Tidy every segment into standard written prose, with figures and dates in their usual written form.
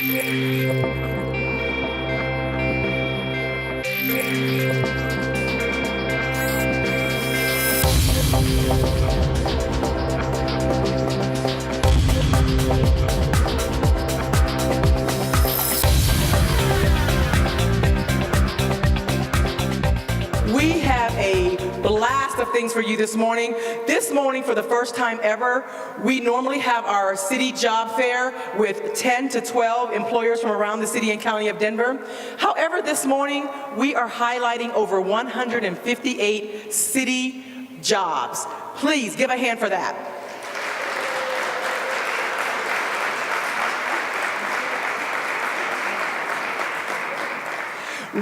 We have a blast of things for you this morning. This morning, for the first time ever, we normally have our city job fair with 10 to 12 employers from around the city and county of Denver. However, this morning, we are highlighting over 158 city jobs. Please give a hand for that.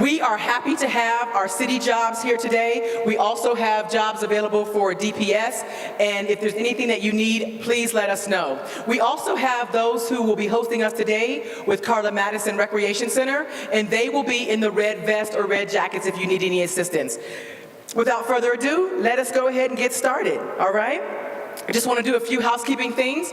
We are happy to have our city jobs here today. We also have jobs available for DPS, and if there's anything that you need, please let us know. We also have those who will be hosting us today with Carla Madison Recreation Center, and they will be in the red vest or red jackets if you need any assistance. Without further ado, let us go ahead and get started, all right? I just want to do a few housekeeping things.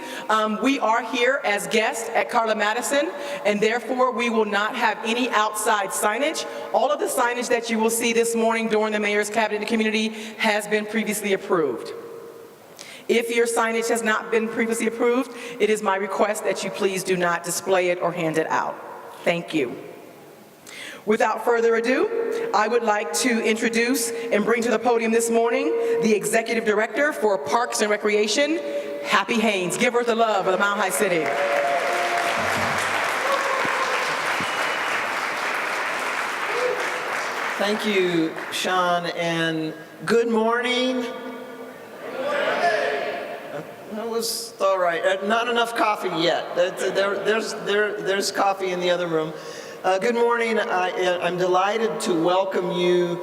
We are here as guests at Carla Madison, and therefore we will not have any outside signage. All of the signage that you will see this morning during the Mayor's Cabinet and Community has been previously approved. If your signage has not been previously approved, it is my request that you please do not display it or hand it out. Thank you. Without further ado, I would like to introduce and bring to the podium this morning the Executive Director for Parks and Recreation, Happy Haynes. Give her the love of the Mile High City. Thank you, Sean, and good morning. That was all right. Not enough coffee yet. There's coffee in the other room. Good morning. I'm delighted to welcome you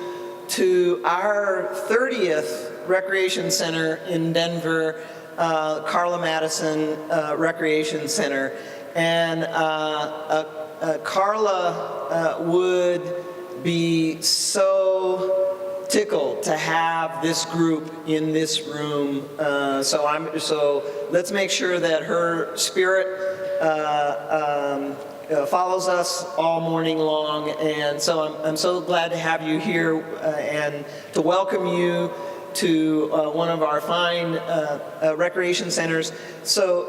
to our 30th Recreation Center in Denver, Carla Madison Recreation Center. And Carla would be so tickled to have this group in this room. So let's make sure that her spirit follows us all morning long, and so I'm so glad to have you here and to welcome you to one of our fine recreation centers. So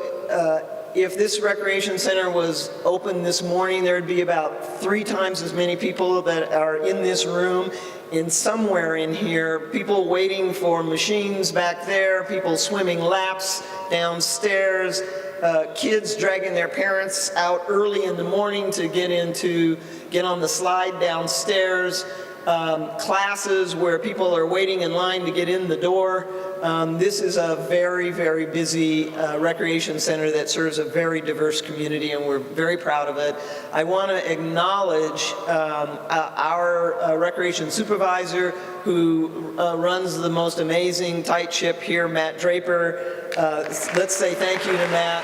if this recreation center was open this morning, there would be about 3 times as many people that are in this room, in somewhere in here, people waiting for machines back there, people swimming laps downstairs, kids dragging their parents out early in the morning to get on the slide downstairs, classes where people are waiting in line to get in the door. This is a very, very busy recreation center that serves a very diverse community, and we're very proud of it. I want to acknowledge our recreation supervisor who runs the most amazing tight ship here, Matt Draper. Let's say thank you to Matt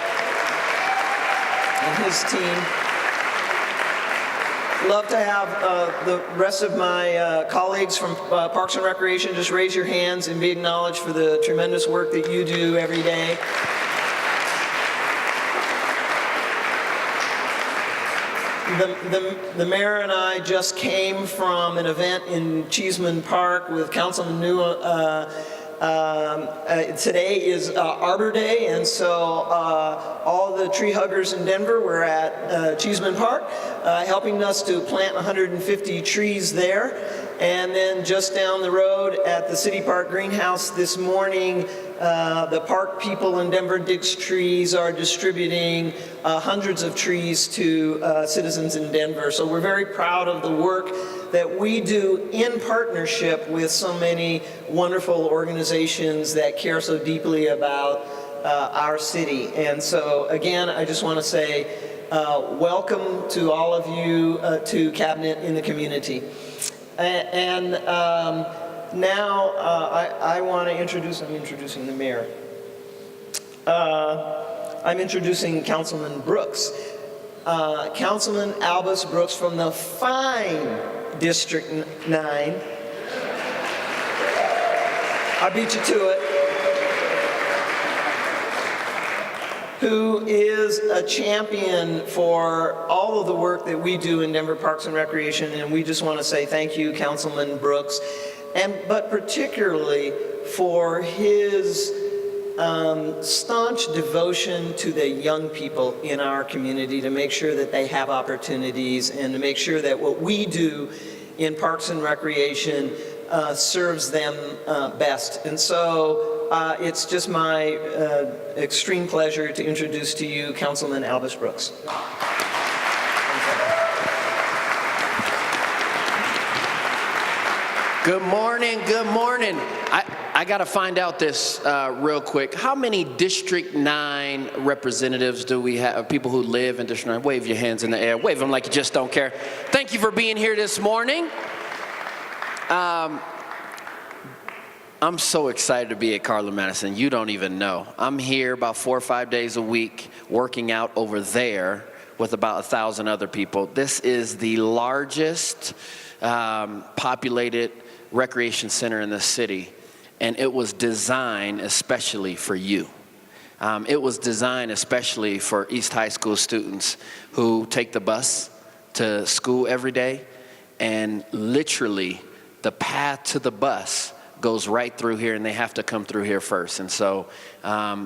and his team. Love to have the rest of my colleagues from Parks and Recreation just raise your hands and be acknowledged for the tremendous work that you do every day. The mayor and I just came from an event in Cheeseman Park with Councilman Newell. Today is Arbor Day, and so all the tree huggers in Denver were at Cheeseman Park, helping us to plant 150 trees there. And then just down the road at the City Park Greenhouse this morning, the park people in Denver Digs Trees are distributing hundreds of trees to citizens in Denver. So we're very proud of the work that we do in partnership with so many wonderful organizations that care so deeply about our city. And so again, I just want to say welcome to all of you to Cabinet in the Community. And now I want to introduce, I'm introducing the mayor. I'm introducing Councilman Brooks. Councilman Albus Brooks from the fine District 9. I beat you to it. who is a champion for all of the work that we do in Denver Parks and Recreation, and we just want to say thank you, Councilman Brooks, but particularly for his staunch devotion to the young people in our community, to make sure that they have opportunities and to make sure that what we do in Parks and Recreation serves them best. And so it's just my extreme pleasure to introduce to you Councilman Albus Brooks. Good morning, good morning. I got to find out this real quick. How many District 9 representatives do we have, people who live in District 9? Wave your hands in the air. Wave them like you just don't care. Thank you for being here this morning. I'm so excited to be at Carla Madison. You don't even know. I'm here about 4 or 5 days a week working out over there with about 1,000 other people. This is the largest populated recreation center in the city, and it was designed especially for you. It was designed especially for East High School students who take the bus to school every day, and literally the path to the bus goes right through here, and they have to come through here first. And so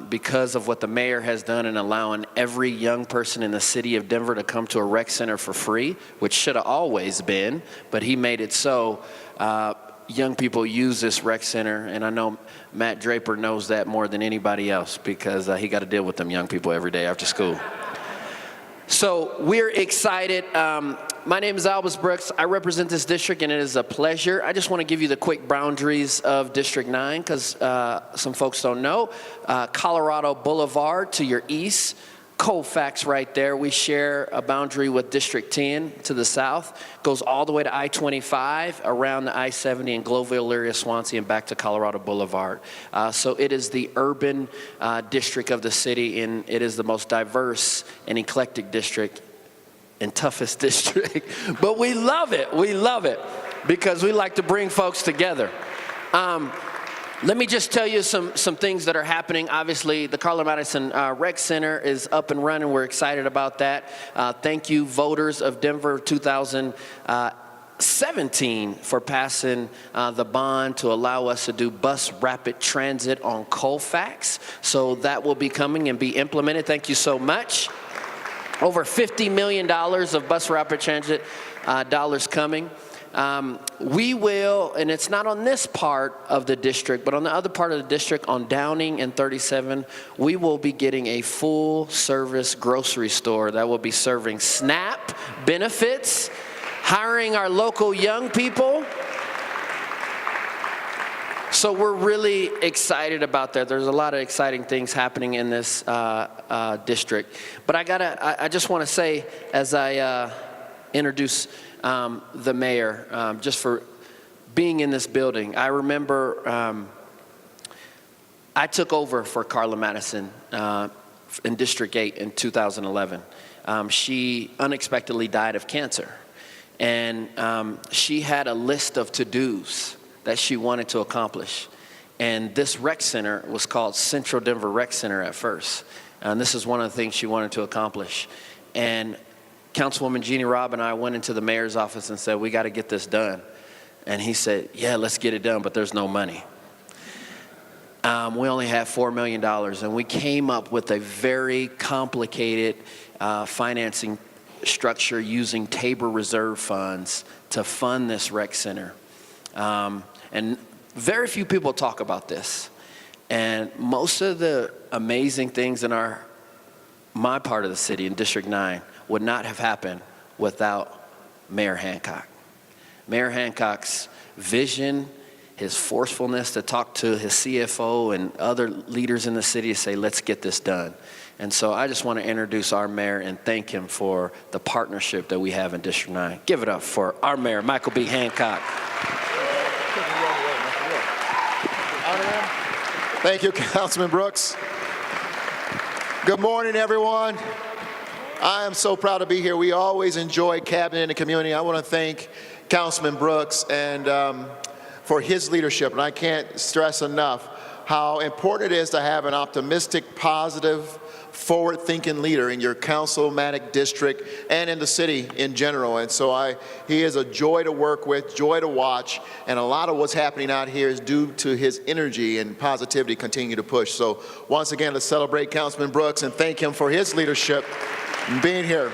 because of what the mayor has done in allowing every young person in the city of Denver to come to a rec center for free, which should have always been, but he made it so young people use this rec center, and I know Matt Draper knows that more than anybody else because he got to deal with them young people every day after school. So we're excited. My name is Albus Brooks. I represent this district, and it is a pleasure. I just want to give you the quick boundaries of District 9 because some folks don't know. Colorado Boulevard to your east, Colfax right there. We share a boundary with District 10 to the south. Goes all the way to I-25, around the I-70 in Globeville, Elyria, Swansea, and back to Colorado Boulevard. So it is the urban district of the city, and it is the most diverse and eclectic district and toughest district. But we love it. We love it because we like to bring folks together. Let me just tell you some things that are happening. Obviously, the Carla Madison Rec Center is up and running. We're excited about that. Thank you, voters of Denver 2017, for passing the bond to allow us to do bus rapid transit on Colfax. So that will be coming and be implemented. Thank you so much. Over $50 million of bus rapid transit dollars coming. We will, and it's not on this part of the district, but on the other part of the district, on Downing and 37, we will be getting a full-service grocery store that will be serving SNAP benefits, hiring our local young people. So we're really excited about that. There's a lot of exciting things happening in this district. But I just want to say, as I introduce the mayor, just for being in this building. I remember I took over for Carla Madison in District 8 in 2011. She unexpectedly died of cancer. And she had a list of to-dos that she wanted to accomplish. And this rec center was called Central Denver Rec Center at first. And this is one of the things she wanted to accomplish. And Councilwoman Jeannie Robb and I went into the mayor's office and said, we got to get this done. And he said, yeah, let's get it done, but there's no money. We only had $4 million, and we came up with a very complicated financing structure using Tabor Reserve funds to fund this rec center. And very few people talk about this. And most of the amazing things in my part of the city, in District 9, would not have happened without Mayor Hancock. Mayor Hancock's vision, his forcefulness to talk to his CFO and other leaders in the city to say, let's get this done. And so I just want to introduce our mayor and thank him for the partnership that we have in District 9. Give it up for our mayor, Michael B. Hancock. Thank you, Councilman Brooks. Good morning, everyone. I am so proud to be here. We always enjoy cabinet in the community. I want to thank Councilman Brooks and for his leadership, and I can't stress enough how important it is to have an optimistic, positive, forward-thinking leader in your councilmanic district and in the city in general. And so he is a joy to work with, joy to watch, and a lot of what's happening out here is due to his energy and positivity continue to push. So once again, let's celebrate Councilman Brooks and thank him for his leadership and being here.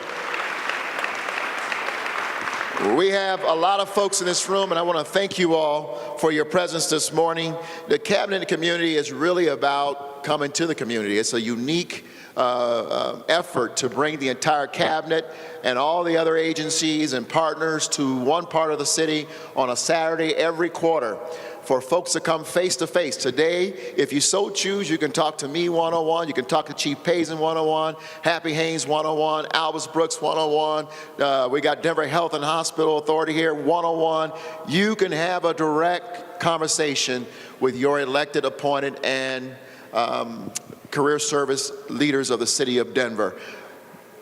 We have a lot of folks in this room, and I want to thank you all for your presence this morning. The Cabinet and the Community is really about coming to the community. It's a unique effort to bring the entire cabinet and all the other agencies and partners to one part of the city on a Saturday every quarter for folks to come face to face. Today, if you so choose, you can talk to me one-on-one, you can talk to Chief Payson one-on-one, Happy Haynes one-on-one, Albus Brooks one-on-one, we got Denver Health and Hospital Authority here one-on-one. You can have a direct conversation with your elected, appointed, and career service leaders of the city of Denver.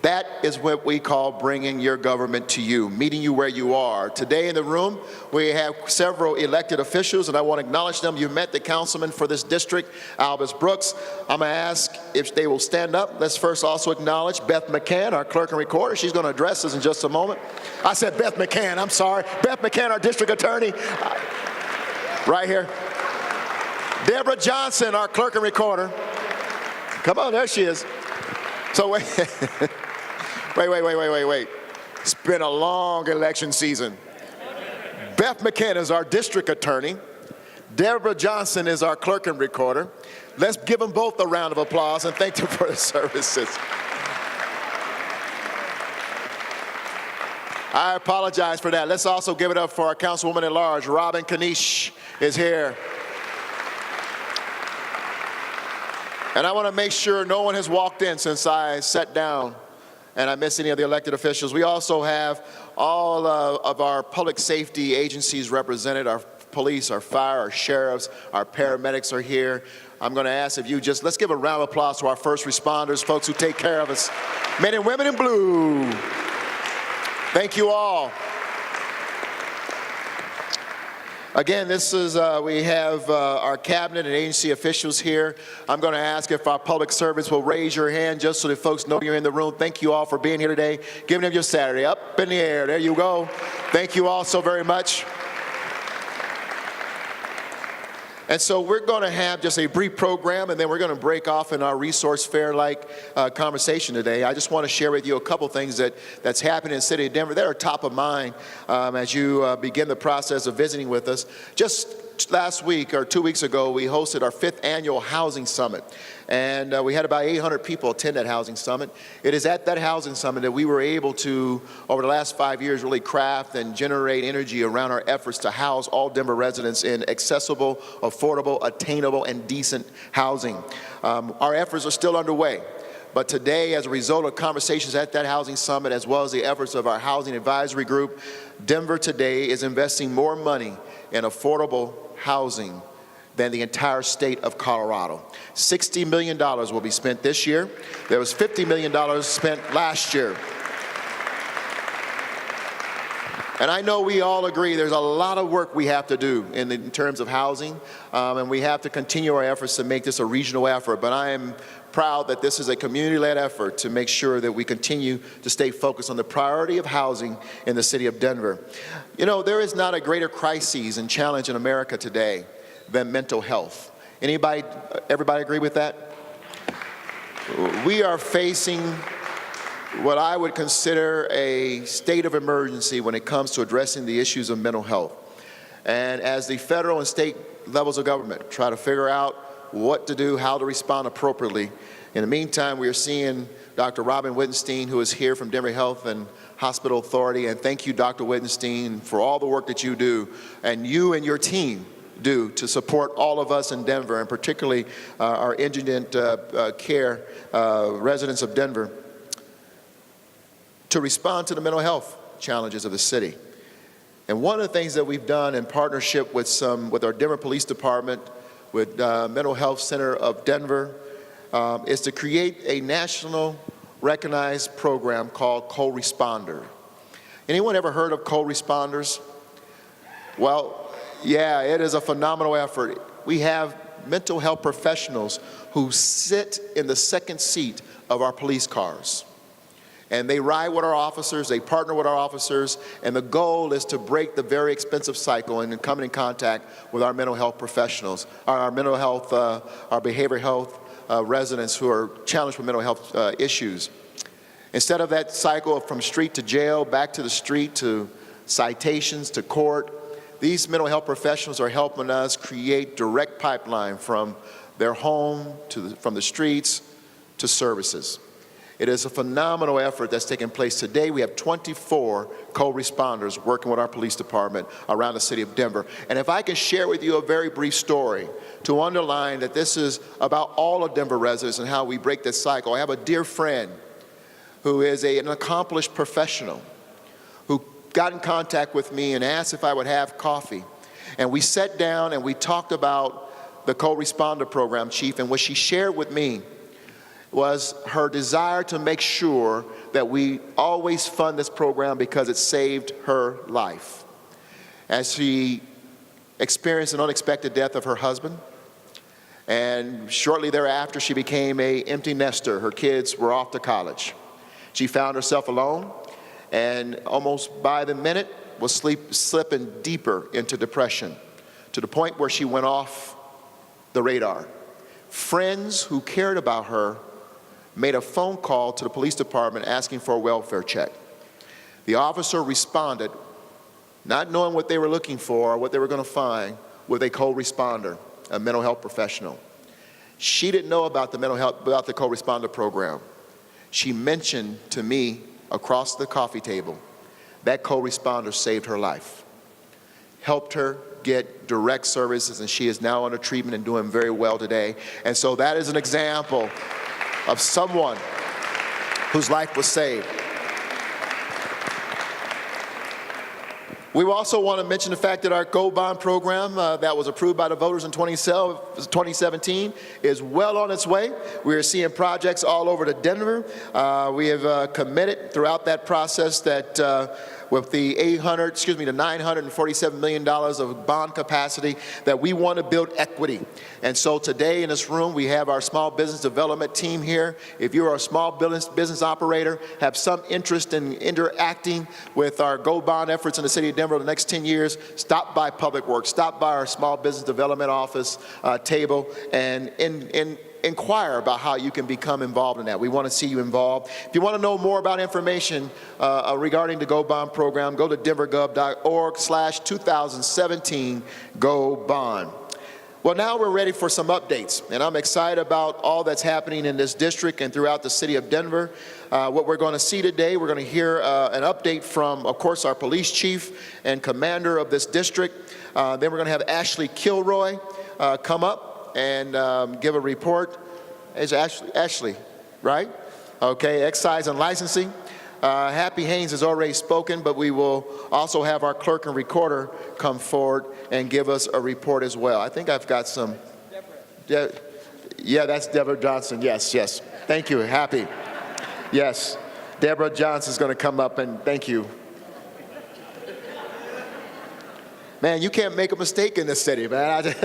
That is what we call bringing your government to you, meeting you where you are. Today in the room, we have several elected officials, and I want to acknowledge them. You met the councilman for this district, Albus Brooks. I'm going to ask if they will stand up. Let's first also acknowledge Beth McCann, our clerk and recorder. She's going to address us in just a moment. I said Beth McCann, I'm sorry. Beth McCann, our district attorney, right here. Deborah Johnson, our clerk and recorder. Come on, there she is. So wait. Wait. It's been a long election season. Beth McCann is our district attorney. Deborah Johnson is our clerk and recorder. Let's give them both a round of applause and thank them for their services. I apologize for that. Let's also give it up for our councilwoman at large. Robin Kanish is here. And I want to make sure no one has walked in since I sat down and I missed any of the elected officials. We also have all of our public safety agencies represented. Our police, our fire, our sheriffs, our paramedics are here. I'm going to ask if you let's give a round of applause to our first responders, folks who take care of us. Men and women in blue. Thank you all. Again, this is, we have our cabinet and agency officials here. I'm going to ask if our public servants will raise your hand just so that folks know you're in the room. Thank you all for being here today. Giving them your Saturday. Up in the air. There you go. Thank you all so very much. And so we're going to have just a brief program, and then we're going to break off in our resource fair-like conversation today. I just want to share with you a couple things that's happening in the city of Denver that are top of mind as you begin the process of visiting with us. Just last week or 2 weeks ago, we hosted our 5th annual Housing Summit. And we had about 800 people attend that Housing Summit. It is at that Housing Summit that we were able to, over the last 5 years, really craft and generate energy around our efforts to house all Denver residents in accessible, affordable, attainable, and decent housing. Our efforts are still underway. But today, as a result of conversations at that Housing Summit, as well as the efforts of our Housing Advisory Group, Denver today is investing more money in affordable housing than the entire state of Colorado. $60 million will be spent this year. There was $50 million spent last year. And I know we all agree there's a lot of work we have to do in terms of housing, and we have to continue our efforts to make this a regional effort. But I am proud that this is a community-led effort to make sure that we continue to stay focused on the priority of housing in the city of Denver. You know, there is not a greater crisis and challenge in America today than mental health. Everybody agree with that? We are facing what I would consider a state of emergency when it comes to addressing the issues of mental health. And as the federal and state levels of government try to figure out what to do, how to respond appropriately, in the meantime, we are seeing Dr. Robin Wittenstein, who is here from Denver Health and Hospital Authority. And thank you, Dr. Wittenstein, for all the work that you do, and you and your team do to support all of us in Denver, and particularly our indigent care residents of Denver, to respond to the mental health challenges of the city. And one of the things that we've done in partnership with our Denver Police Department, with Mental Health Center of Denver, is to create a national recognized program called Co-Responder. Anyone ever heard of co-responders? Well, yeah, it is a phenomenal effort. We have mental health professionals who sit in the second seat of our police cars. And they ride with our officers, they partner with our officers, and the goal is to break the very expensive cycle and come in contact with our mental health professionals, our mental health, our behavioral health residents who are challenged with mental health issues. Instead of that cycle from street to jail, back to the street, to citations, to court, these mental health professionals are helping us create direct pipeline from their home, from the streets, to services. It is a phenomenal effort that's taking place today. We have 24 co-responders working with our police department around the city of Denver. And if I can share with you a very brief story to underline that this is about all of Denver residents and how we break this cycle. I have a dear friend who is an accomplished professional who got in contact with me and asked if I would have coffee. And we sat down and we talked about the co-responder program, Chief, and what she shared with me was her desire to make sure that we always fund this program because it saved her life. As she experienced an unexpected death of her husband, and shortly thereafter she became an empty nester. Her kids were off to college. She found herself alone and almost by the minute was slipping deeper into depression to the point where she went off the radar. Friends who cared about her made a phone call to the police department asking for a welfare check. The officer responded, not knowing what they were looking for or what they were going to find, with a co-responder, a mental health professional. She didn't know about the co-responder program. She mentioned to me across the coffee table that co-responder saved her life, helped her get direct services, and she is now under treatment and doing very well today. And so that is an example of someone whose life was saved. We also want to mention the fact that our Go Bond program that was approved by the voters in 2017 is well on its way. We are seeing projects all over to Denver. We have committed throughout that process that with the $947 million of bond capacity, that we want to build equity. And so today in this room, we have our small business development team here. If you're a small business operator, have some interest in interacting with our Go Bond efforts in the city of Denver over the next 10 years, stop by Public Works, stop by our small business development office table, and inquire about how you can become involved in that. We want to see you involved. If you want to know more about information regarding the Go Bond program, go to denvergov.org/2017 Go Bond. Well, now we're ready for some updates, and I'm excited about all that's happening in this district and throughout the city of Denver. What we're going to see today, we're going to hear an update from, of course, our police chief and commander of this district. Then we're going to have Ashley Kilroy come up and give a report. It's Ashley, right? Okay, excise and licensing. Happy Haynes has already spoken, but we will also have our clerk and recorder come forward and give us a report as well. I think I've got some. Yeah, that's Deborah Johnson. Yes. Thank you. Happy. Yes, Deborah Johnson is going to come up and thank you. Man, you can't make a mistake in this city, man.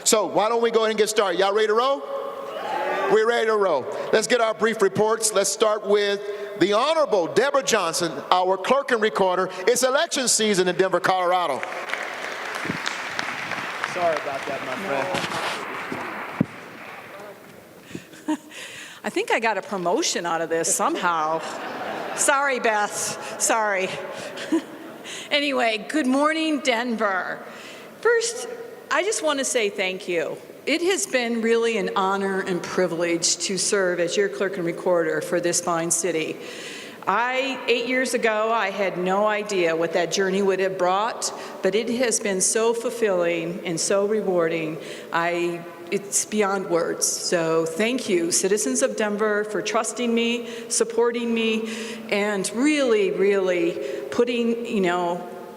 So why don't we go ahead and get started? Y'all ready to roll? We're ready to roll. Let's get our brief reports. Let's start with the Honorable Deborah Johnson, our clerk and recorder. It's election season in Denver, Colorado. Sorry about that, my friend. I think I got a promotion out of this somehow. Sorry, Beth. Sorry. Anyway, good morning, Denver. First, I just want to say thank you. It has been really an honor and privilege to serve as your clerk and recorder for this fine city. 8 years ago, I had no idea what that journey would have brought, but it has been so fulfilling and so rewarding. It's beyond words. So thank you, citizens of Denver, for trusting me, supporting me, and really, really putting,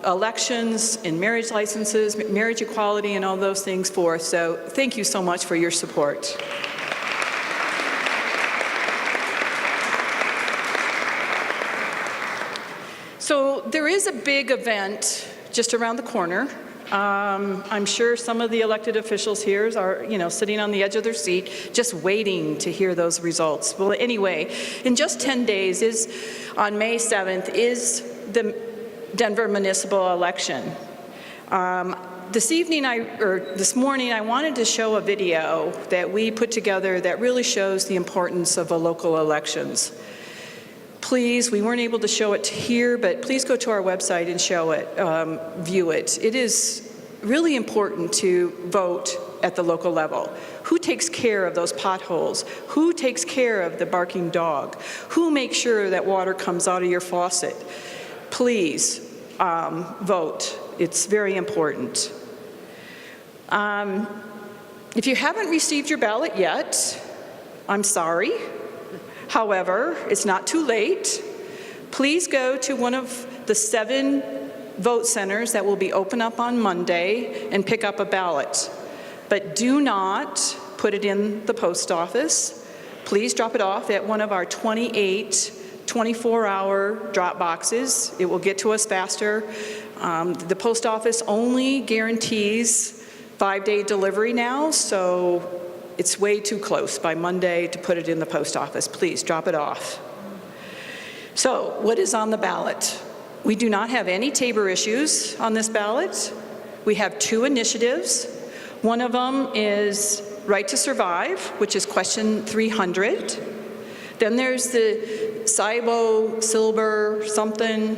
elections and marriage licenses, marriage equality, and all those things forth. So thank you so much for your support. So there is a big event just around the corner. I'm sure some of the elected officials here are, sitting on the edge of their seat, just waiting to hear those results. Well, anyway, in just 10 days on May 7th is the Denver municipal election. This morning, I wanted to show a video that we put together that really shows the importance of local elections. Please, we weren't able to show it here, but please go to our website and show it, view it. It is really important to vote at the local level. Who takes care of those potholes? Who takes care of the barking dog? Who makes sure that water comes out of your faucet? Please vote. It's very important. If you haven't received your ballot yet, I'm sorry. However, it's not too late. Please go to one of the 7 vote centers that will be open up on Monday and pick up a ballot. But do not put it in the post office. Please drop it off at one of our 28 24-hour drop boxes. It will get to us faster. The post office only guarantees 5-day delivery now, so it's way too close by Monday to put it in the post office. Please drop it off. So, what is on the ballot? We do not have any Tabor issues on this ballot. We have 2 initiatives. One of them is Right to Survive, which is question 300. Then there's the silver something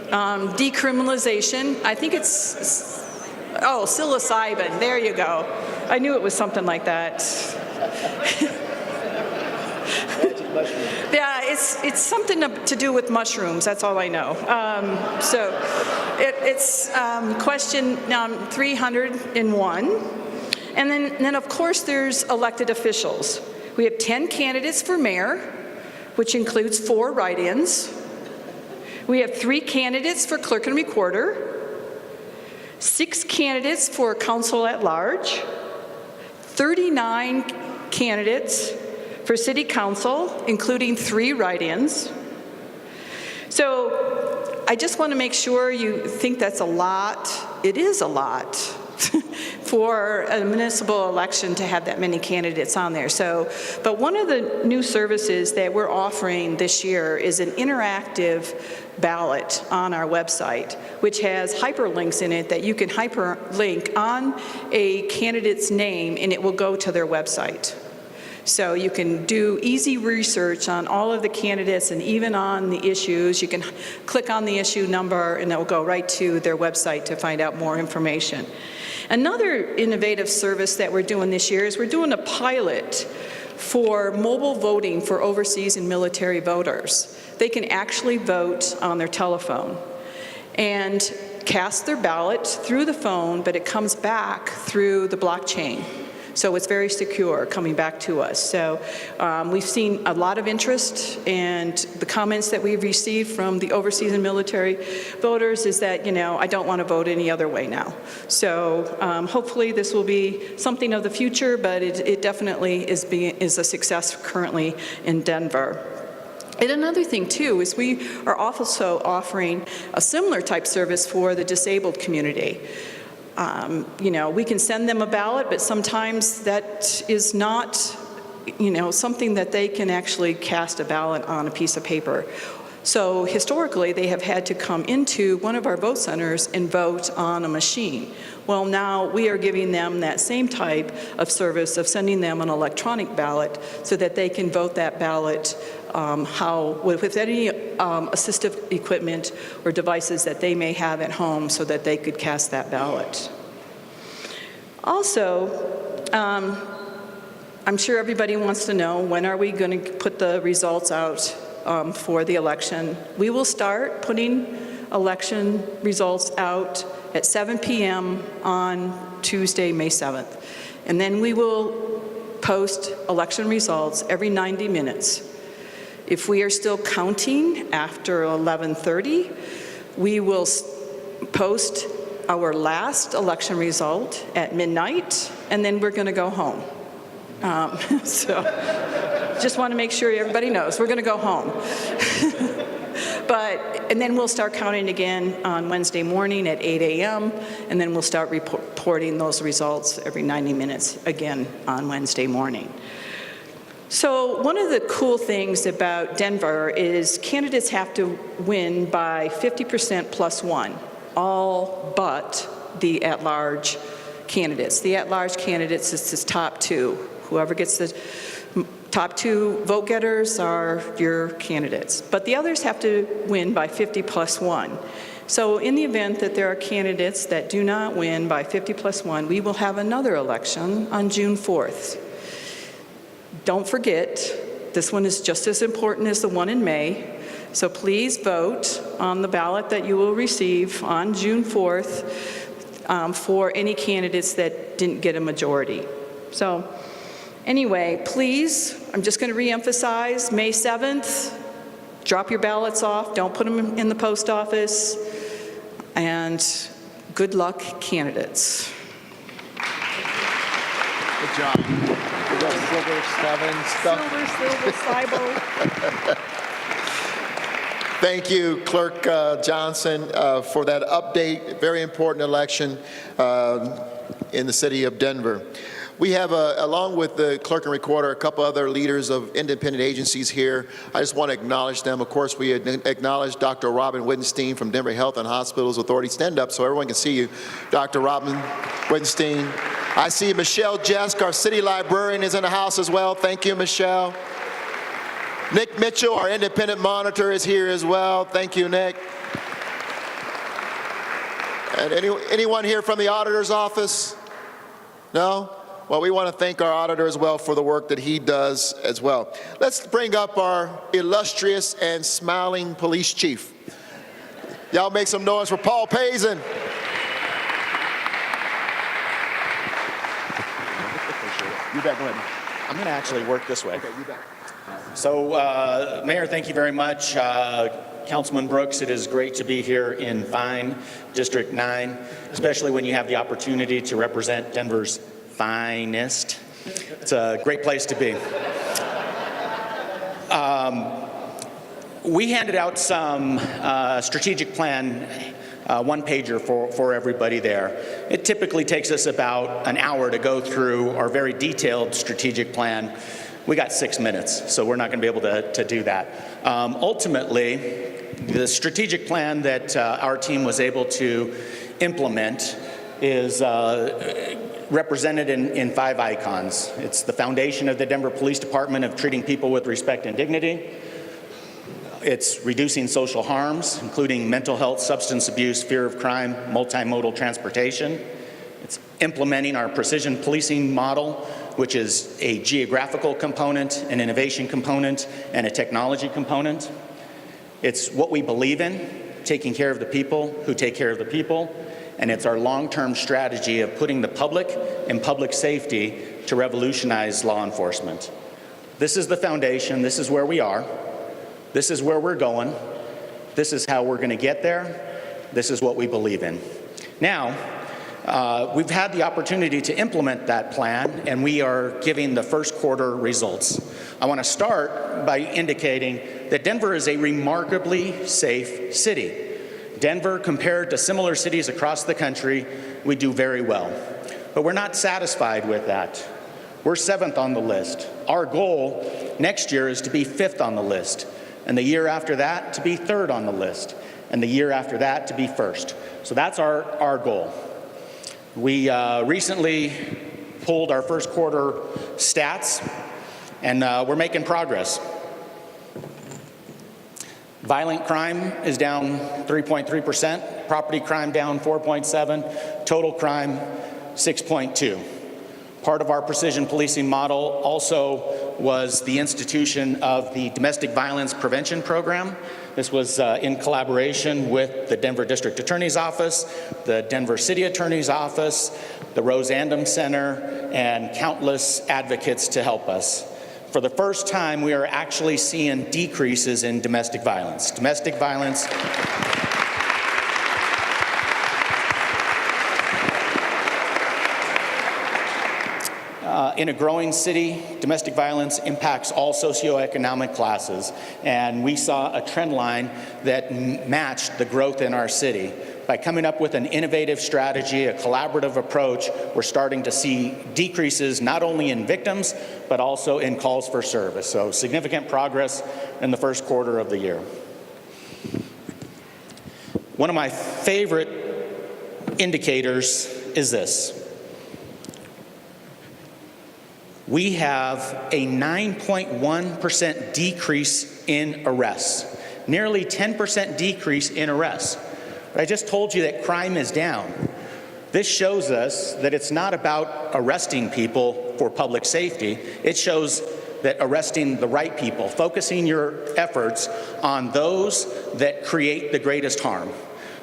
decriminalization. I think it's, psilocybin. There you go. I knew it was something like that. Yeah, it's something to do with mushrooms. That's all I know. It's question 301. And then, of course, there's elected officials. We have 10 candidates for mayor, which includes 4 write-ins. We have 3 candidates for clerk and recorder, 6 candidates for council at large, 39 candidates for city council, including 3 write-ins. So I just want to make sure you think that's a lot. It is a lot for a municipal election to have that many candidates on there. But one of the new services that we're offering this year is an interactive ballot on our website, which has hyperlinks in it that you can hyperlink on a candidate's name and it will go to their website. So you can do easy research on all of the candidates and even on the issues. You can click on the issue number and it will go right to their website to find out more information. Another innovative service that we're doing this year is we're doing a pilot for mobile voting for overseas and military voters. They can actually vote on their telephone and cast their ballot through the phone, but it comes back through the blockchain. So it's very secure coming back to us. So we've seen a lot of interest, and the comments that we've received from the overseas and military voters is that, I don't want to vote any other way now. So hopefully this will be something of the future, but it definitely is a success currently in Denver. And another thing, too, is we are also offering a similar type service for the disabled community. We can send them a ballot, but sometimes that is not, something that they can actually cast a ballot on a piece of paper. So historically, they have had to come into one of our vote centers and vote on a machine. Well, now we are giving them that same type of service of sending them an electronic ballot so that they can vote that ballot with any assistive equipment or devices that they may have at home so that they could cast that ballot. Also, I'm sure everybody wants to know, when are we going to put the results out for the election? We will start putting election results out at 7 p.m. on Tuesday, May 7th. And then we will post election results every 90 minutes. If we are still counting after 11:30, we will post our last election result at midnight, and then we're going to go home. So just want to make sure everybody knows we're going to go home. But and then we'll start counting again on Wednesday morning at 8 a.m., and then we'll start reporting those results every 90 minutes again on Wednesday morning. So one of the cool things about Denver is candidates have to win by 50% plus one, all but the at-large candidates. The at-large candidates is the top two. Whoever gets the top two vote getters are your candidates. But the others have to win by 50 plus one. So in the event that there are candidates that do not win by 50 plus one, we will have another election on June 4th. Don't forget, this one is just as important as the one in May. So please vote on the ballot that you will receive on June 4th for any candidates that didn't get a majority. So anyway, please, I'm just going to reemphasize, May 7th, drop your ballots off, don't put them in the post office, and good luck, candidates. Good job. We got silver, 7 stuff. Silver, Cybo. Thank you, Clerk Johnson, for that update. Very important election in the city of Denver. We have, along with the clerk and recorder, a couple other leaders of independent agencies here. I just want to acknowledge them. Of course, we acknowledge Dr. Robin Wittenstein from Denver Health and Hospitals Authority. Stand up so everyone can see you, Dr. Robin Wittenstein. I see Michelle Jesk, our city librarian, is in the house as well. Thank you, Michelle. Nick Mitchell, our independent monitor, is here as well. Thank you, Nick. And anyone here from the auditor's office? No? Well, we want to thank our auditor as well for the work that he does as well. Let's bring up our illustrious and smiling police chief. Y'all make some noise for Paul Pazin. You bet, go ahead. I'm going to actually work this way. Okay, you bet. So, Mayor, thank you very much. Councilman Brooks, it is great to be here in fine District 9, especially when you have the opportunity to represent Denver's finest. It's a great place to be. We handed out some strategic plan one-pager for everybody there. It typically takes us about an hour to go through our very detailed strategic plan. We got 6 minutes, so we're not going to be able to do that. Ultimately, the strategic plan that our team was able to implement is represented in 5 icons. It's the foundation of the Denver Police Department of treating people with respect and dignity. It's reducing social harms, including mental health, substance abuse, fear of crime, multimodal transportation. It's implementing our precision policing model, which is a geographical component, an innovation component, and a technology component. It's what we believe in, taking care of the people who take care of the people, and it's our long-term strategy of putting the public and public safety to revolutionize law enforcement. This is the foundation. This is where we are. This is where we're going. This is how we're going to get there. This is what we believe in. Now, we've had the opportunity to implement that plan, and we are giving the first quarter results. I want to start by indicating that Denver is a remarkably safe city. Denver, compared to similar cities across the country, we do very well. But we're not satisfied with that. We're 7th on the list. Our goal next year is to be 5th on the list, and the year after that to be 3rd on the list, and the year after that to be 1st. So that's our goal. We recently pulled our first quarter stats, and we're making progress. Violent crime is down 3.3%, property crime down 4.7%, total crime 6.2%. Part of our precision policing model also was the institution of the Domestic Violence Prevention Program. This was in collaboration with the Denver District Attorney's Office, the Denver City Attorney's Office, the Rose Andom Center, and countless advocates to help us. For the first time, we are actually seeing decreases in domestic violence. Domestic violence. In a growing city, domestic violence impacts all socioeconomic classes, and we saw a trend line that matched the growth in our city. By coming up with an innovative strategy, a collaborative approach, we're starting to see decreases not only in victims, but also in calls for service. So significant progress in the first quarter of the year. One of my favorite indicators is this. We have a 9.1% decrease in arrests, nearly 10% decrease in arrests. I just told you that crime is down. This shows us that it's not about arresting people for public safety. It shows that arresting the right people, focusing your efforts on those that create the greatest harm,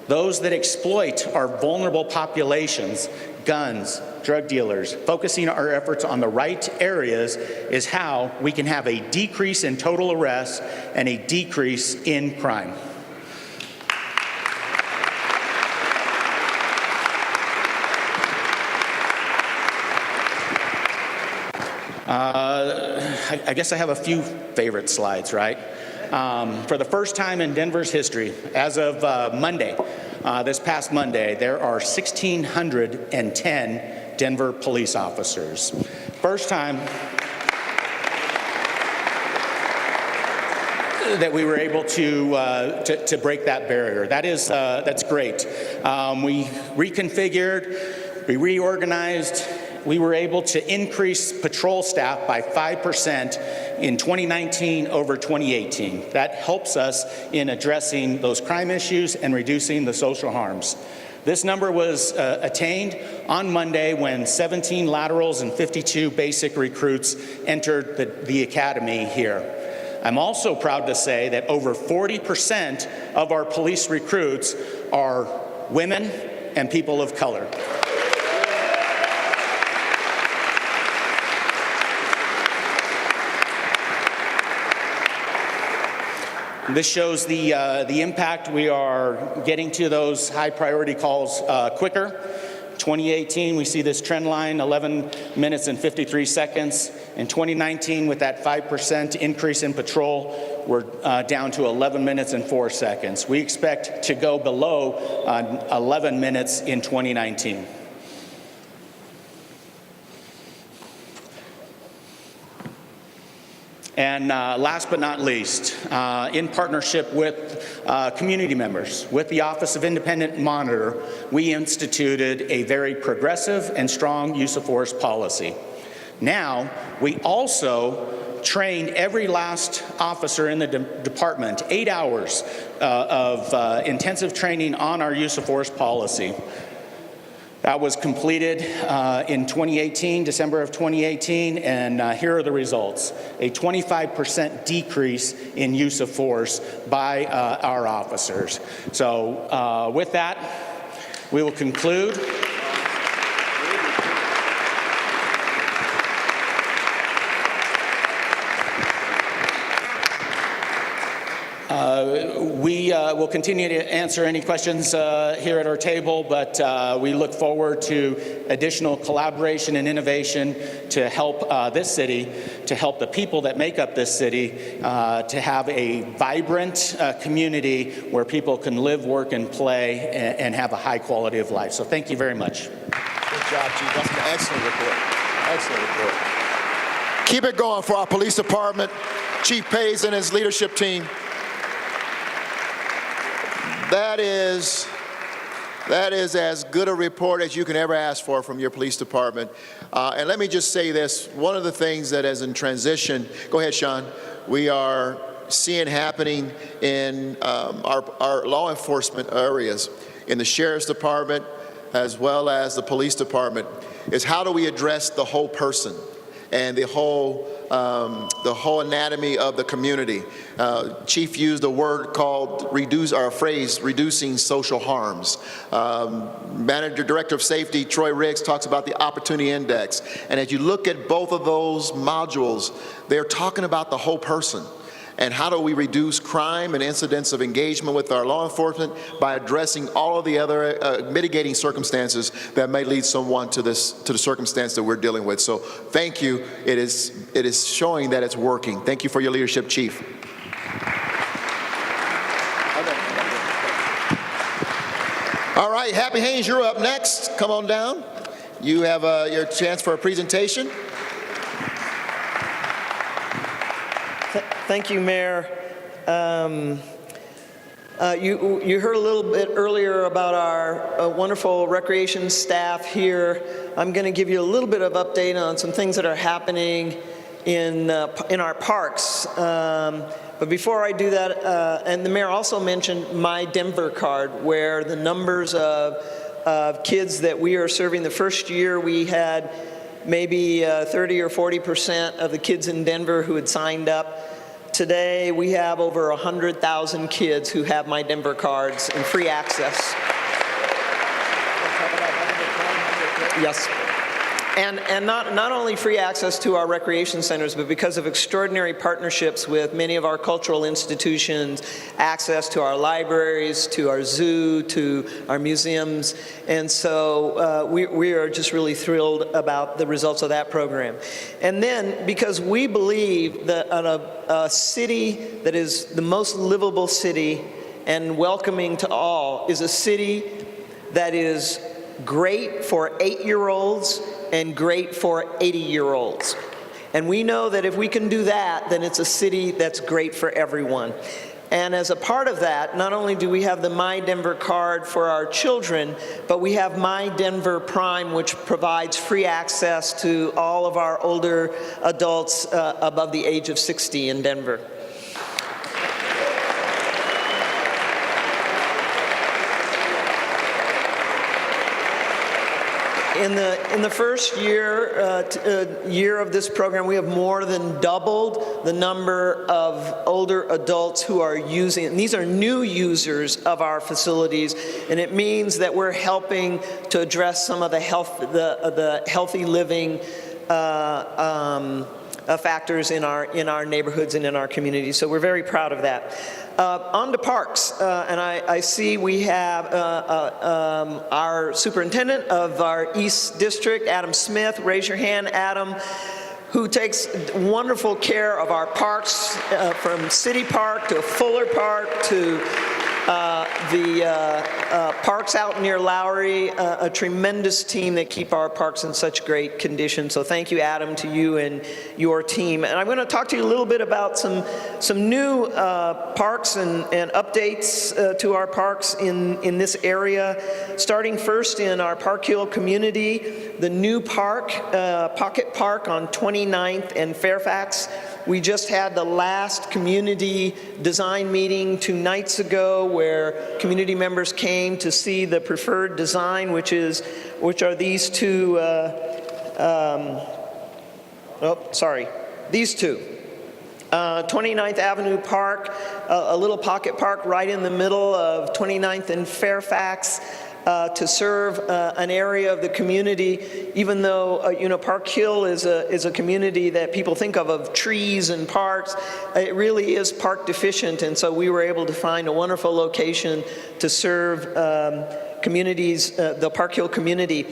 those that exploit our vulnerable populations, guns, drug dealers. Focusing our efforts on the right areas is how we can have a decrease in total arrests and a decrease in crime. I guess I have a few favorite slides, right? For the first time in Denver's history, as of Monday, this past Monday, there are 1,610 Denver police officers. First time that we were able to break that barrier. That's great. We reconfigured, we reorganized. We were able to increase patrol staff by 5% in 2019 over 2018. That helps us in addressing those crime issues and reducing the social harms. This number was attained on Monday when 17 laterals and 52 basic recruits entered the academy here. I'm also proud to say that over 40% of our police recruits are women and people of color. This shows the impact. We are getting to those high priority calls quicker. 2018, we see this trend line, 11 minutes and 53 seconds. In 2019, with that 5% increase in patrol, we're down to 11 minutes and 4 seconds. We expect to go below 11 minutes in 2019. And last but not least, in partnership with community members, with the Office of Independent Monitor, we instituted a very progressive and strong use of force policy. Now, we also train every last officer in the department, 8 hours of intensive training on our use of force policy. That was completed in 2018, December of 2018, and here are the results. A 25% decrease in use of force by our officers. So with that, we will conclude. We will continue to answer any questions here at our table, but we look forward to additional collaboration and innovation to help this city, to help the people that make up this city, to have a vibrant community where people can live, work, and play and have a high quality of life. So thank you very much. Good job, Chief. That's an excellent report. Excellent report. Keep it going for our police department, Chief Pays and his leadership team. That is as good a report as you can ever ask for from your police department. And let me just say this, one of the things that is in transition, go ahead, Sean, we are seeing happening in our law enforcement areas, in the sheriff's department as well as the police department, is how do we address the whole person and the whole anatomy of the community. Chief used a word called reducing social harms. Director of Safety Troy Riggs talks about the opportunity index. And as you look at both of those modules, they're talking about the whole person. And how do we reduce crime and incidents of engagement with our law enforcement? By addressing all of the other mitigating circumstances that may lead someone to the circumstance that we're dealing with. So thank you. It is showing that it's working. Thank you for your leadership, Chief. All right, Happy Haynes, you're up next. Come on down. You have your chance for a presentation. Thank you, Mayor. You heard a little bit earlier about our wonderful recreation staff here. I'm going to give you a little bit of update on some things that are happening in our parks. But before I do that, and the mayor also mentioned My Denver card, where the numbers of kids that we are serving. The first year we had maybe 30 or 40% of the kids in Denver who had signed up. Today we have over 100,000 kids who have My Denver cards and free access. Yes. And not only free access to our recreation centers, but because of extraordinary partnerships with many of our cultural institutions, access to our libraries, to our zoo, to our museums. And so we are just really thrilled about the results of that program. And then, because we believe that a city that is the most livable city and welcoming to all is a city that is great for 8-year-olds and great for 80-year-olds. And we know that if we can do that, then it's a city that's great for everyone. And as a part of that, not only do we have the My Denver card for our children, but we have My Denver Prime, which provides free access to all of our older adults above the age of 60 in Denver. In the first year of this program, we have more than doubled the number of older adults who are using it. And these are new users of our facilities, and it means that we're helping to address some of the healthy living factors in our neighborhoods and in our communities. So we're very proud of that. On to parks, and I see we have our superintendent of our East District, Adam Smith. Raise your hand, Adam, who takes wonderful care of our parks, from City Park to Fuller Park to the parks out near Lowry, a tremendous team that keep our parks in such great condition. So thank you, Adam, to you and your team. And I'm going to talk to you a little bit about some new parks and updates to our parks in this area. Starting first in our Park Hill community, the new park, Pocket Park on 29th and Fairfax. We just had the last community design meeting 2 nights ago, where community members came to see the preferred design, which are these two. These two. 29th Avenue Park, a little pocket park right in the middle of 29th and Fairfax. To serve an area of the community, even though Park Hill is a community that people think of trees and parks. It really is park deficient, and so we were able to find a wonderful location to serve communities, the Park Hill community.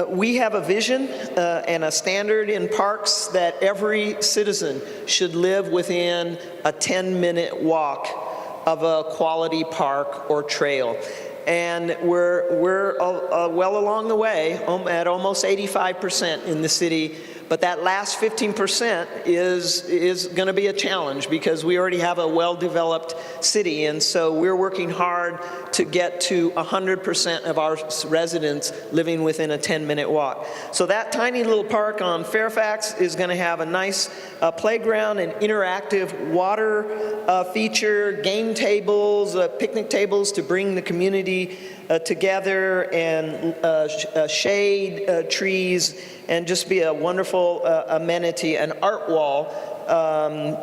We have a vision and a standard in parks that every citizen should live within a 10-minute walk of a quality park or trail. And we're well along the way, at almost 85% in the city. But that last 15% is going to be a challenge, because we already have a well-developed city. And so we're working hard to get to 100% of our residents living within a 10-minute walk. So that tiny little park on Fairfax is going to have a nice playground and interactive water feature, game tables, picnic tables to bring the community together, and shade trees, and just be a wonderful amenity, an art wall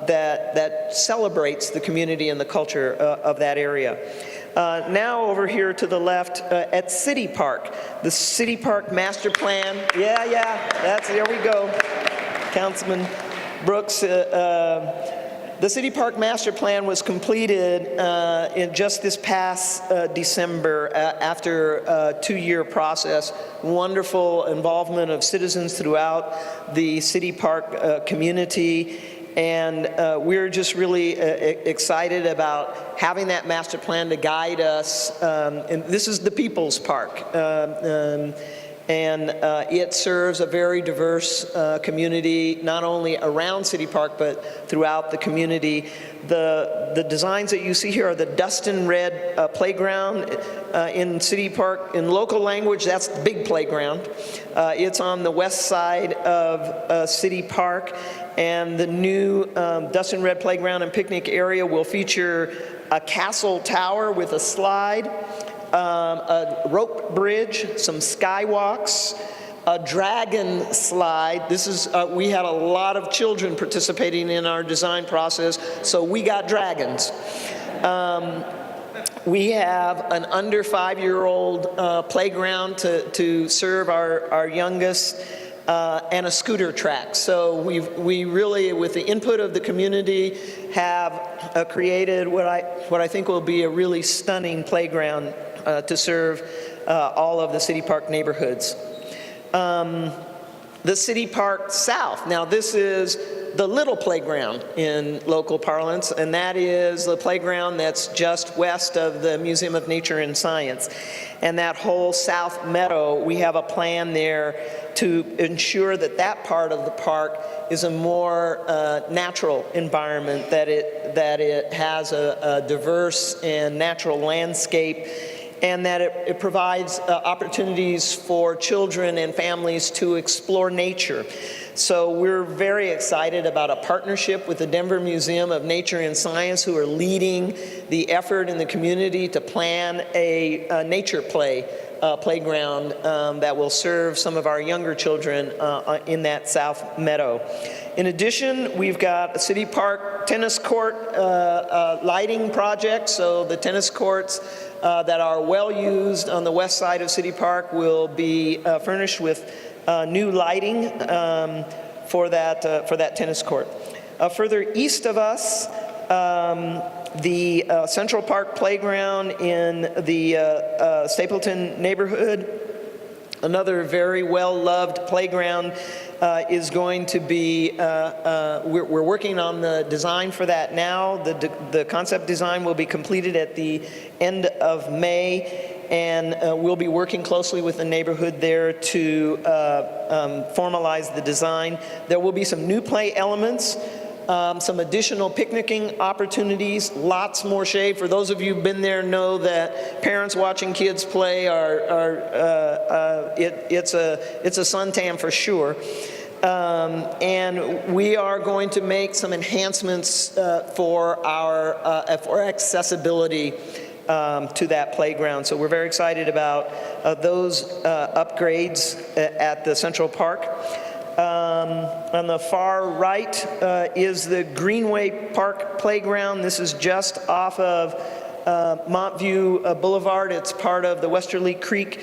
that celebrates the community and the culture of that area. Now over here to the left at City Park, the City Park Master Plan. There we go. Councilman Brooks The City Park Master Plan was completed in just this past December after a 2-year process. Wonderful involvement of citizens throughout the City Park community. And we're just really excited about having that master plan to guide us. And this is the People's Park. And it serves a very diverse community, not only around City Park, but throughout the community. The designs that you see here are the Dustin Red playground in City Park. In local language, that's the big playground. It's on the west side of City Park. And the new Dustin Red playground and picnic area will feature a castle tower with a slide, a rope bridge, some skywalks, a dragon slide. This is we had a lot of children participating in our design process, so we got dragons. We have an under 5-year-old playground to serve our youngest, and a scooter track. So we really, with the input of the community, have created what I think will be a really stunning playground to serve all of the City Park neighborhoods. The City Park South. Now this is the little playground in local parlance, and that is the playground that's just west of the Museum of Nature and Science. And that whole South Meadow, we have a plan there to ensure that that part of the park is a more natural environment, that it has a diverse and natural landscape, and that it provides opportunities for children and families to explore nature. So we're very excited about a partnership with the Denver Museum of Nature and Science, who are leading the effort in the community to plan a nature playground that will serve some of our younger children in that South Meadow. In addition, we've got a City Park tennis court lighting project. So the tennis courts that are well used on the west side of City Park will be furnished with new lighting for that tennis court. Further east of us, the Central Park Playground in the Stapleton neighborhood, another very well-loved playground, is going to be, we're working on the design for that now. The concept design will be completed at the end of May, and we'll be working closely with the neighborhood there to formalize the design. There will be some new play elements, some additional picnicking opportunities, lots more shade. For those of you who've been there know that parents watching kids play it's a suntan for sure. And we are going to make some enhancements for accessibility to that playground. So we're very excited about those upgrades at the Central Park. On the far right is the Greenway Park Playground. This is just off of Montview Boulevard. It's part of the Westerly Creek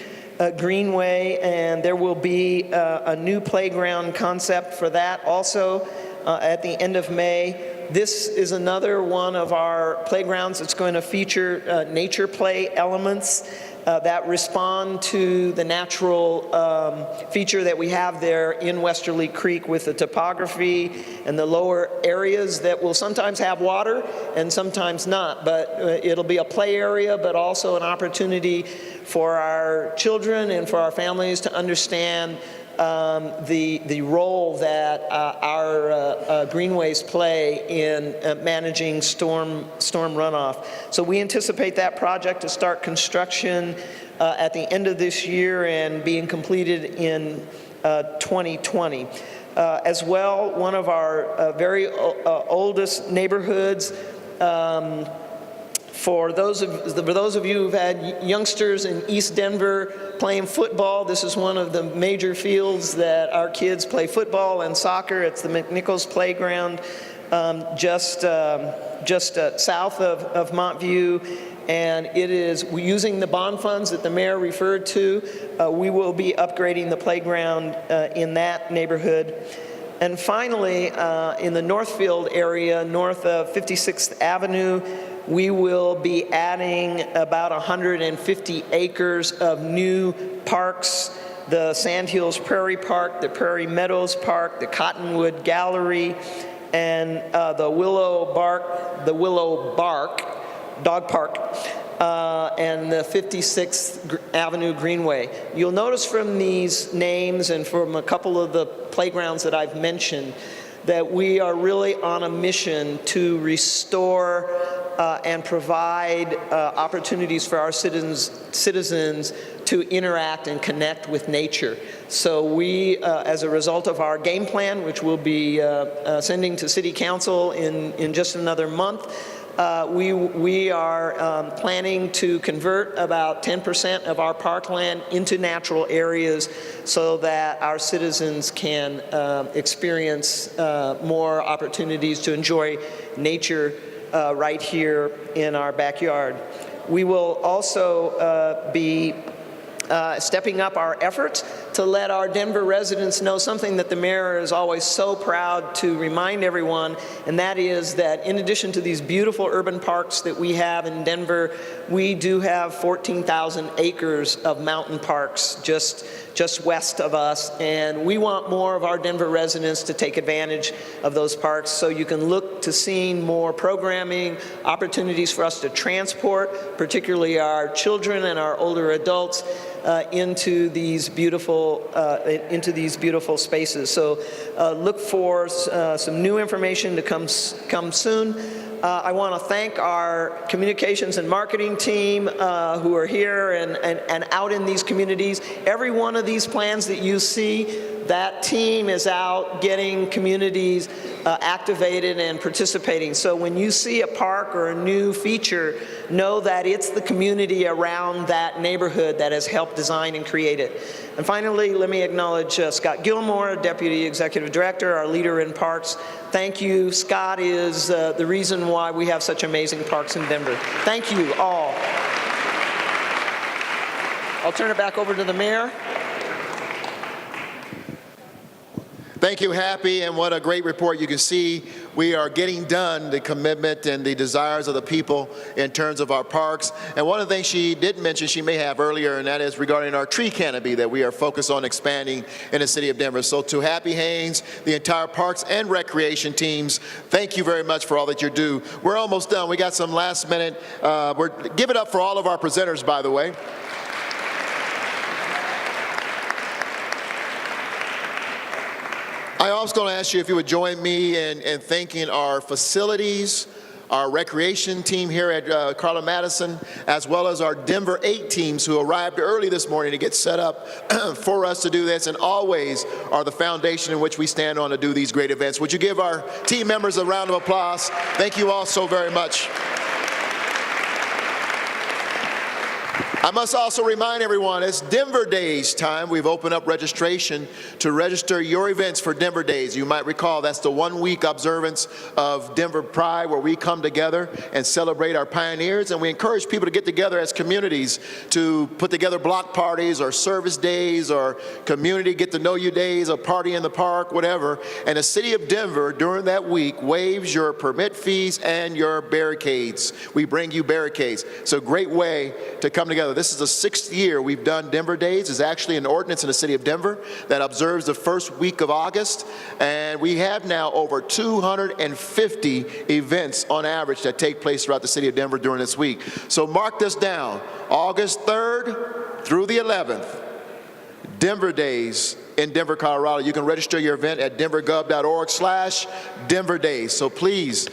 Greenway, and there will be a new playground concept for that also at the end of May. This is another one of our playgrounds that's going to feature nature play elements that respond to the natural feature that we have there in Westerly Creek, with the topography and the lower areas that will sometimes have water and sometimes not. But it'll be a play area, but also an opportunity for our children and for our families to understand the role that our greenways play in managing storm runoff. So we anticipate that project to start construction at the end of this year and being completed in 2020. As well, one of our very oldest neighborhoods, for those of you who've had youngsters in East Denver playing football, this is one of the major fields that our kids play football and soccer. It's the McNichols Playground, just south of Montview, and it is using the bond funds that the mayor referred to. We will be upgrading the playground in that neighborhood. And finally, in the Northfield area, north of 56th Avenue, we will be adding about 150 acres of new parks: the Sandhills Prairie Park, the Prairie Meadows Park, the Cottonwood Gallery, and the Willow Bark Dog Park, and the 56th Avenue Greenway. You'll notice from these names and from a couple of the playgrounds that I've mentioned that we are really on a mission to restore and provide opportunities for our citizens to interact and connect with nature. So we, as a result of our game plan, which we'll be sending to City Council in just another month, we are planning to convert about 10% of our parkland into natural areas so that our citizens can experience more opportunities to enjoy nature right here in our backyard. We will also be stepping up our efforts to let our Denver residents know something that the mayor is always so proud to remind everyone, and that is that in addition to these beautiful urban parks that we have in Denver, we do have 14,000 acres of mountain parks just west of us, and we want more of our Denver residents to take advantage of those parks. So you can look to seeing more programming, opportunities for us to transport, particularly our children and our older adults, into these beautiful spaces. So look for some new information to come soon. I want to thank our communications and marketing team who are here and out in these communities. Every one of these plans that you see, that team is out getting communities activated and participating. So when you see a park or a new feature, know that it's the community around that neighborhood that has helped design and create it. And finally, let me acknowledge Scott Gilmore, Deputy Executive Director, our leader in parks. Thank you. Scott is the reason why we have such amazing parks in Denver. Thank you all. I'll turn it back over to the mayor. Thank you, Happy, and what a great report. You can see we are getting done the commitment and the desires of the people in terms of our parks. And one of the things she didn't mention, she may have earlier, and that is regarding our tree canopy that we are focused on expanding in the city of Denver. So to Happy Haynes, the entire parks and recreation teams, thank you very much for all that you do. We're almost done. We got some last minute. Give it up for all of our presenters, by the way. I also going to ask you if you would join me in thanking our facilities, our recreation team here at Carla Madison, as well as our Denver 8 teams who arrived early this morning to get set up for us to do this, and always are the foundation in which we stand on to do these great events. Would you give our team members a round of applause? Thank you all so very much. I must also remind everyone, it's Denver Days time. We've opened up registration to register your events for Denver Days. You might recall that's the 1-week observance of Denver Pride where we come together and celebrate our pioneers, and we encourage people to get together as communities to put together block parties or service days or community get-to-know-you days, a party in the park, whatever. And the city of Denver during that week waives your permit fees and your barricades. We bring you barricades. It's a great way to come together. This is the 6th year we've done Denver Days. It's actually an ordinance in the city of Denver that observes the first week of August. And we have now over 250 events on average that take place throughout the city of Denver during this week. So mark this down, August 3rd through the 11th, Denver Days in Denver, Colorado. You can register your event at denvergov.org/Denver Days. So please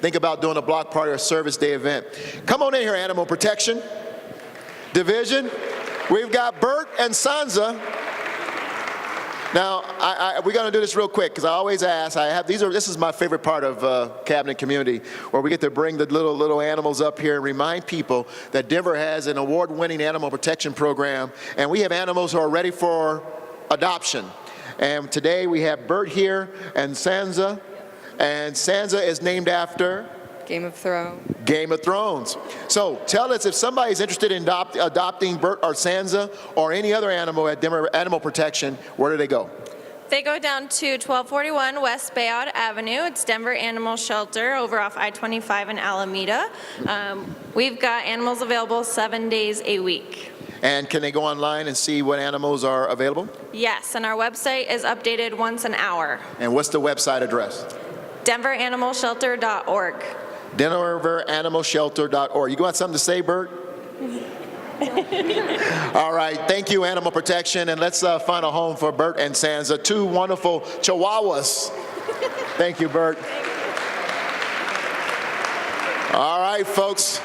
think about doing a block party or service day event. Come on in here, Animal Protection Division. We've got Bert and Sansa. Now, we're going to do this real quick because I always ask. This is my favorite part of Cabinet Community, where we get to bring the little animals up here and remind people that Denver has an award-winning animal protection program, and we have animals who are ready for adoption. And today we have Bert here and Sansa is named after Game of Thrones. Game of Thrones. So tell us if somebody's interested in adopting Bert or Sansa or any other animal at Denver Animal Protection, where do they go? They go down to 1241 West Bayard Avenue. It's Denver Animal Shelter over off I-25 in Alameda. We've got animals available 7 days a week. And can they go online and see what animals are available? Yes, and our website is updated once an hour. And what's the website address? DenverAnimalShelter.org. DenverAnimalShelter.org. You got something to say, Bert? All right, thank you, Animal Protection, and let's find a home for Bert and Sansa, two wonderful Chihuahuas. Thank you, Bert. All right, folks,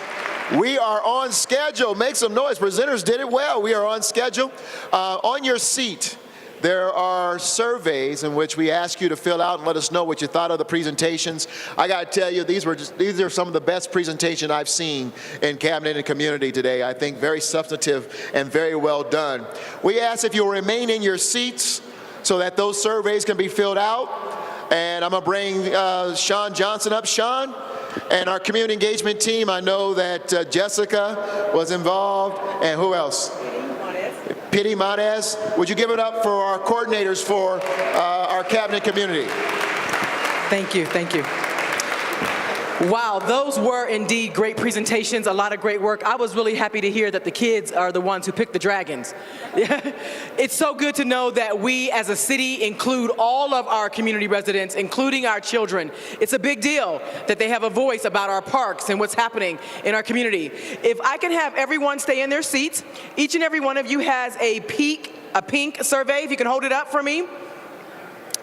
we are on schedule. Make some noise. Presenters did it well. We are on schedule. On your seat, there are surveys in which we ask you to fill out and let us know what you thought of the presentations. I got to tell you, these are some of the best presentations I've seen in Cabinet and Community today. I think very substantive and very well done. We ask if you'll remain in your seats so that those surveys can be filled out. And I'm going to bring Sean Johnson up. Sean, and our community engagement team, I know that Jessica was involved, and who else? Pity Monez. Would you give it up for our coordinators for our Cabinet Community? Thank you, thank you. Wow, those were indeed great presentations, a lot of great work. I was really happy to hear that the kids are the ones who picked the dragons. It's so good to know that we as a city include all of our community residents, including our children. It's a big deal that they have a voice about our parks and what's happening in our community. If I can have everyone stay in their seats, each and every one of you has a pink survey, if you can hold it up for me.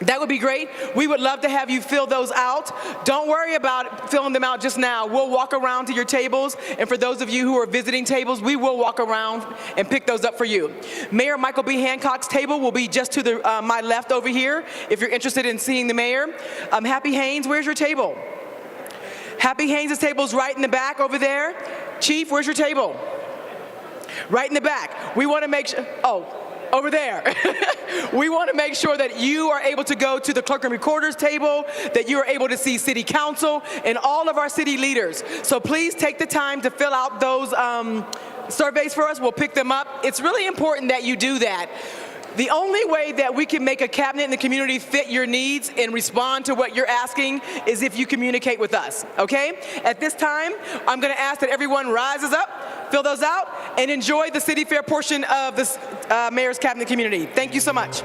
That would be great. We would love to have you fill those out. Don't worry about filling them out just now. We'll walk around to your tables, and for those of you who are visiting tables, we will walk around and pick those up for you. Mayor Michael B. Hancock's table will be just to my left over here, if you're interested in seeing the mayor. Happy Haynes, where's your table? Happy Haynes' table is right in the back over there. Chief, where's your table? Right in the back. We want to make sure, over there. We want to make sure that you are able to go to the clerk and recorder's table, that you are able to see city council and all of our city leaders. So please take the time to fill out those surveys for us. We'll pick them up. It's really important that you do that. The only way that we can make a cabinet in the community fit your needs and respond to what you're asking is if you communicate with us, okay? At this time, I'm going to ask that everyone rises up, fill those out, and enjoy the city fair portion of this Mayor's Cabinet Community. Thank you so much.